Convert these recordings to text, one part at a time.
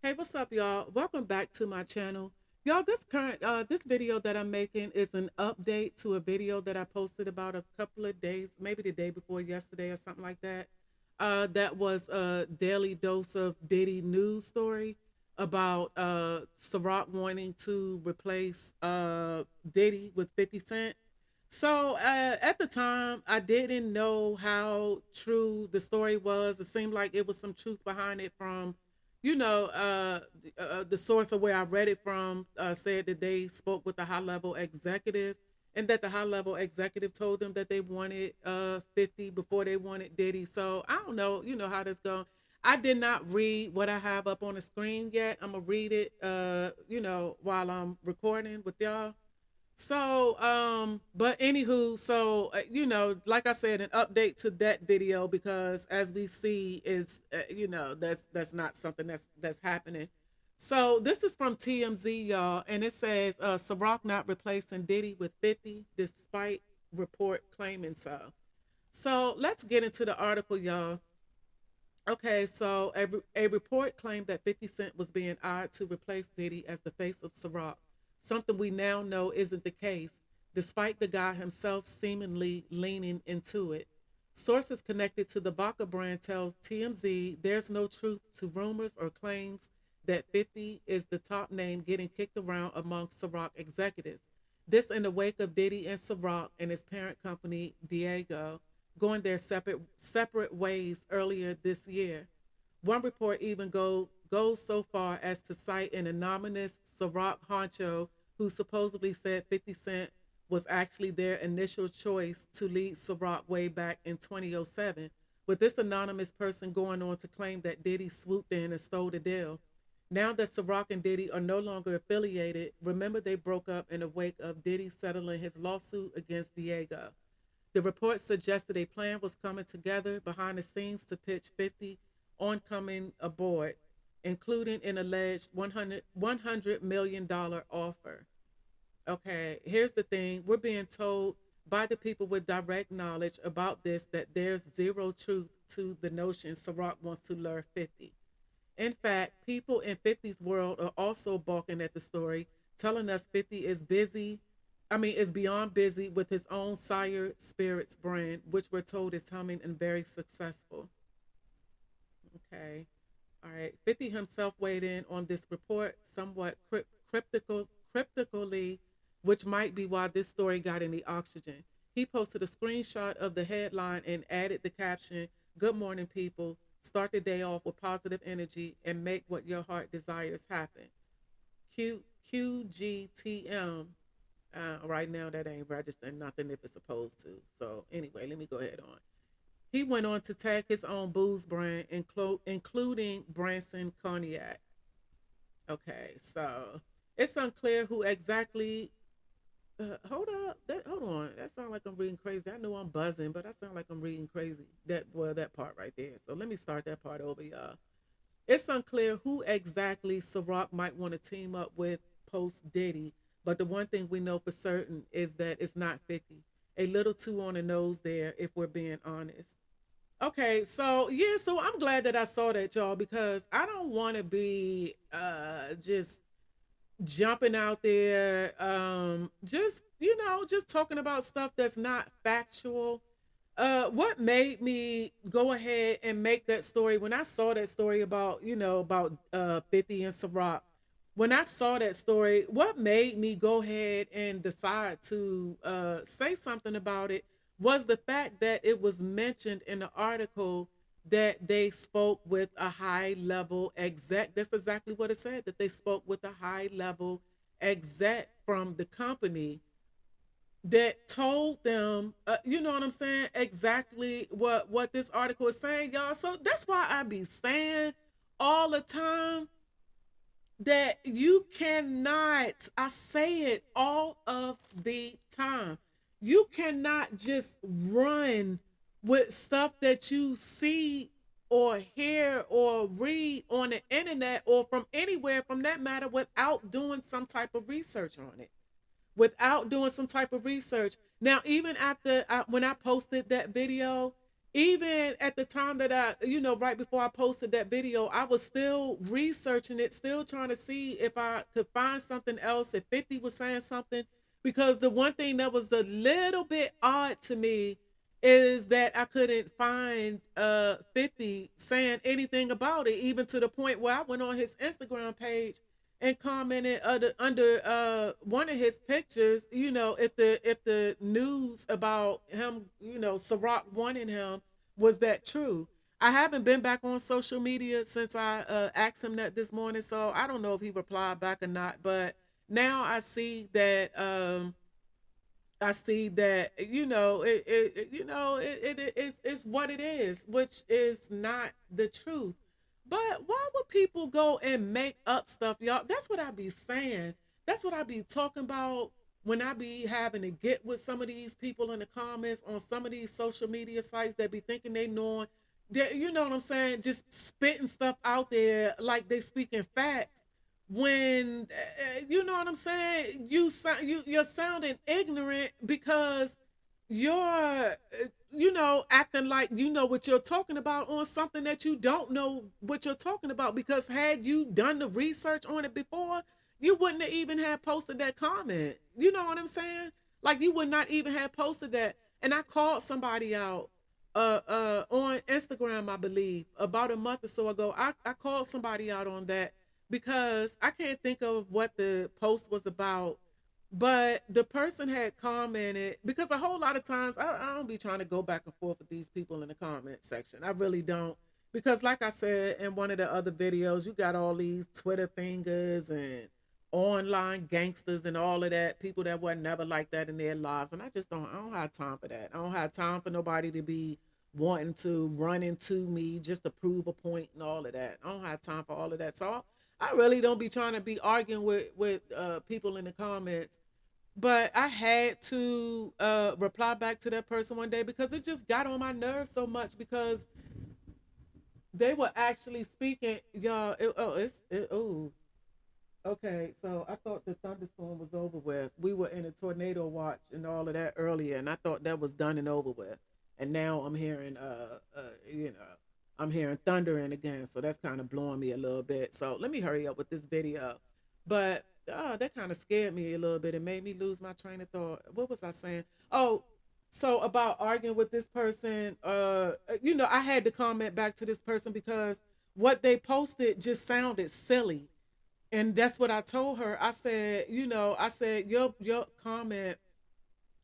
Hey, what's up, y'all? Welcome back to my channel. Y'all, this video that I'm making is an update to a video that I posted about a couple of days, maybe the day before yesterday or something like that. That was a Daily Dose of Diddy news story about Ciroc wanting to replace Diddy with 50 Cent. So at the time, I didn't know how true the story was. It seemed like it was some truth behind it from, the source of where I read it from said that they spoke with a high level executive and that the high level executive told them that they wanted 50 before they wanted Diddy. So I don't know, how this going. I did not read what I have up on the screen yet. I'm going to read it, while I'm recording with y'all. So, but anywho, so like I said, an update to that video because as we see, is that's not something that's happening. So this is from TMZ, y'all, and it says Ciroc not replacing Diddy with 50, despite report claiming so. So let's get into the article, y'all. Okay, so a report claimed that 50 Cent was being eyed to replace Diddy as the face of Ciroc, something we now know isn't the case, despite the guy himself seemingly leaning into it. Sources connected to the Baca brand tells TMZ there's no truth to rumors or claims that 50 is the top name getting kicked around among Ciroc executives. This in the wake of Diddy and Ciroc and his parent company, Diego, going their separate ways earlier this year. One report even goes so far as to cite an anonymous Ciroc honcho who supposedly said 50 Cent was actually their initial choice to lead Ciroc way back in 2007, with this anonymous person going on to claim that Diddy swooped in and stole the deal. Now that Ciroc and Diddy are no longer affiliated, remember they broke up in the wake of Diddy settling his lawsuit against Diego. The report suggested a plan was coming together behind the scenes to pitch 50 on coming aboard, including an alleged $100 million offer. Okay, here's the thing. We're being told by the people with direct knowledge about this that there's zero truth to the notion Ciroc wants to lure 50. In fact, people in 50's world are also balking at the story, telling us 50 is busy. Is beyond busy with his own Sire Spirits brand, which we're told is humming and very successful. Okay. All right. 50 himself weighed in on this report somewhat cryptically, which might be why this story got any oxygen. He posted a screenshot of the headline and added the caption, "Good morning, people. Start the day off with positive energy and make what your heart desires happen." QGTM. Right now, that ain't registering nothing if it's supposed to. So, anyway, let me go ahead on. He went on to tag his own booze brand, including Branson Cognac. Okay, so it's unclear who exactly. Hold on. That sounds like I'm reading crazy. I know I'm buzzing, but I sound like I'm reading crazy. That part right there. So let me start that part over, y'all. It's unclear who exactly Ciroc might want to team up with post Diddy, but the one thing we know for certain is that it's not 50. A little too on the nose there, if we're being honest. Okay, so yeah, so I'm glad that I saw that, y'all, because I don't want to be just jumping out there, just talking about stuff that's not factual. What made me go ahead and make that story when I saw that story about 50 and Ciroc? When I saw that story, what made me go ahead and decide to say something about it was the fact that it was mentioned in the article that they spoke with a high level exec. That's exactly what it said, that they spoke with a high level exec from the company that told them, you know what I'm saying, exactly what this article is saying, y'all. So that's why I be saying all the time that you cannot, I say it all of the time, you cannot just run with stuff that you see or hear or read on the internet or from anywhere from that matter without doing some type of research on it, without doing some type of research. Now, even after when I posted that video, even at the time that right before I posted that video, I was still researching it, still trying to see if I could find something else, if 50 was saying something. Because the one thing that was a little bit odd to me is that I couldn't find 50 saying anything about it, even to the point where I went on his Instagram page and commented under one of his pictures, if the news about him, Ciroc wanting him, was that true. I haven't been back on social media since I asked him that this morning, so I don't know if he replied back or not. But now I see that it's what it is, which is not the truth. But why would people go and make up stuff, y'all? That's what I be saying. That's what I be talking about when I be having to get with some of these people in the comments on some of these social media sites that be thinking they knowing. You know what I'm saying? Just spitting stuff out there like they speaking facts when you know what I'm saying. You're sounding ignorant because you're acting like you know what you're talking about on something that you don't know what you're talking about, because had you done the research on it before, you wouldn't have even had posted that comment. You know what I'm saying? Like, you would not even have posted that. And I called somebody out on Instagram, I believe, about a month or so ago. I called somebody out on that because I can't think of what the post was about, but the person had commented, because a whole lot of times I don't be trying to go back and forth with these people in the comment section. I really don't. Because like I said in one of the other videos, you got all these Twitter fingers and online gangsters and all of that, people that were never like that in their lives. And I don't have time for that. I don't have time for nobody to be wanting to run into me just to prove a point and all of that. I don't have time for all of that. So I really don't be trying to be arguing with people in the comments. But I had to reply back to that person one day because it just got on my nerves so much, because they were actually speaking, y'all. Oh, okay. So I thought the thunderstorm was over with. We were in a tornado watch and all of that earlier, and I thought that was done and over with. And now I'm hearing I'm hearing thundering again. So that's kind of blowing me a little bit. So let me hurry up with this video. But that kind of scared me a little bit. It made me lose my train of thought. What was I saying? Oh, so about arguing with this person, I had to comment back to this person because what they posted just sounded silly. And that's what I told her. I said your comment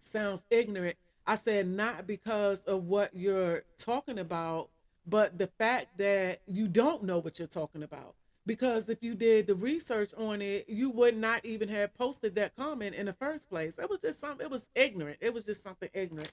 sounds ignorant. I said, not because of what you're talking about, but the fact that you don't know what you're talking about. Because if you did the research on it, you would not even have posted that comment in the first place. It was just something, it was ignorant. It was just something ignorant.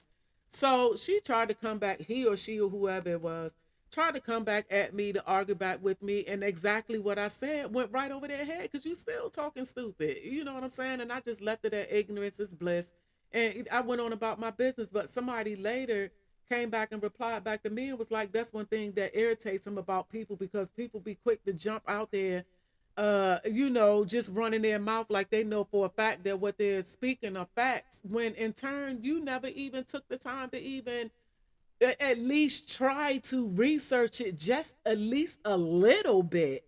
So she tried to come back, he or she or whoever it was, tried to come back at me to argue back with me. And exactly what I said went right over their head, because you still talking stupid. You know what I'm saying? And I just left it at ignorance is bliss. And I went on about my business. But somebody later came back and replied back to me and was like, that's one thing that irritates him about people, because people be quick to jump out there, just running their mouth like they know for a fact that what they're speaking are facts, when in turn you never even took the time to even at least try to research it just at least a little bit.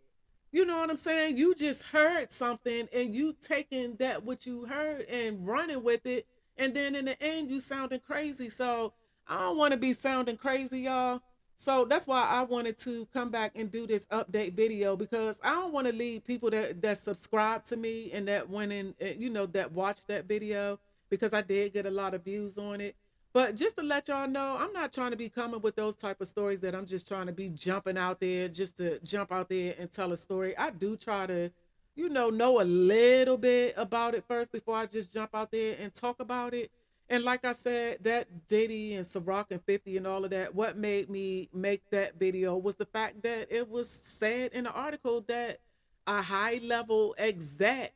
You know what I'm saying? You just heard something and you taking that what you heard and running with it, and then in the end you sounding crazy. So I don't want to be sounding crazy, y'all. So that's why I wanted to come back and do this update video, because I don't want to leave people that subscribe to me and that went in, that watched that video, because I did get a lot of views on it. But just to let y'all know, I'm not trying to be coming with those type of stories that I'm just trying to be jumping out there just to jump out there and tell a story. I do try to, know a little bit about it first before I just jump out there and talk about it. And like I said, that Diddy and Ciroc and 50 and all of that, what made me make that video was the fact that it was said in the article that a high level exec,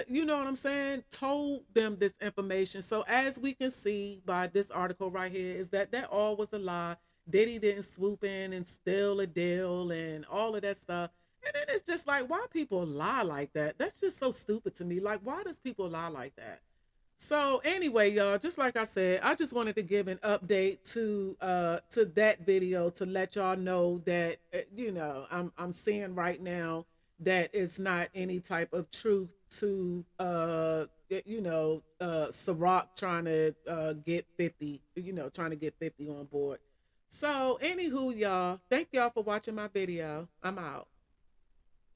you know what I'm saying, told them this information. So as we can see by this article right here, is that all was a lie. Diddy didn't swoop in and steal a deal and all of that stuff. And then it's just like, why people lie like that? That's just so stupid to me. Like, why does people lie like that? So anyway, y'all, just like I said, I just wanted to give an update to that video to let y'all know that I'm seeing right now that it's not any type of truth to Ciroc trying to get 50, trying to get 50 on board. So anywho, y'all, thank y'all for watching my video. I'm out.